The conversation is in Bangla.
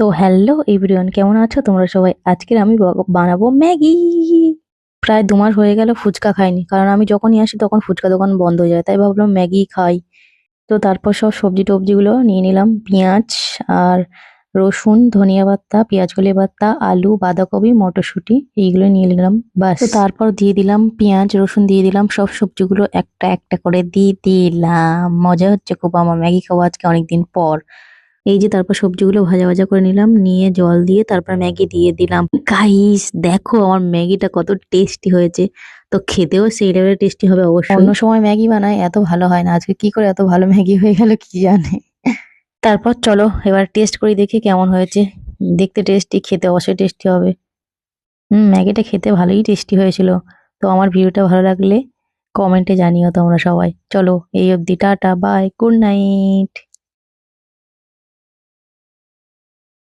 তো হ্যালো এভরিওয়ান, কেমন আছো তোমরা সবাই? আজকের আমি বানাবো ম্যাগি। প্রায় 2 মাস হয়ে গেল ফুচকা খাইনি, কারণ আমি যখনই আসি তখন ফুচকা দোকান বন্ধ হয়ে যায়, তাই ভাবলাম ম্যাগি খাই। তো তারপর সব সবজি টবজিগুলো নিয়ে নিলাম, পেঁয়াজ আর রসুন, ধনিয়া পাতা, পেঁয়াজ কলি পাতা, আলু, বাঁধাকপি, মটরশুঁটি এইগুলো নিয়ে নিলাম। বাস, তো তারপর দিয়ে দিলাম পেঁয়াজ রসুন, দিয়ে দিলাম সব সবজিগুলো একটা একটা করে দিয়ে দিলাম। মজা হচ্ছে খুব, আমার ম্যাগি খাওয়া আজকে অনেকদিন পর। এই যে তারপর সবজিগুলো ভাজা ভাজা করে নিলাম, নিয়ে জল দিয়ে তারপর ম্যাগি দিয়ে দিলাম। গাইস দেখো আমার ম্যাগিটা কত টেস্টি হয়েছে। তো খেতেও সেই লেভেলের টেস্টি হবে অবশ্যই। অন্য সময় ম্যাগি বানাই এত ভালো হয় না, আজকে কি করে এত ভালো ম্যাগি হয়ে গেল কি জানে। তারপর চলো এবার টেস্ট করে দেখি কেমন হয়েছে। দেখতে টেস্টি, খেতে অবশ্যই টেস্টি হবে। ম্যাগিটা খেতে ভালোই টেস্টি হয়েছিল। তো আমার ভিডিওটা ভালো লাগলে কমেন্টে জানিও তোমরা সবাই। চলো এই অবধি, টাটা বাই, গুড নাইট।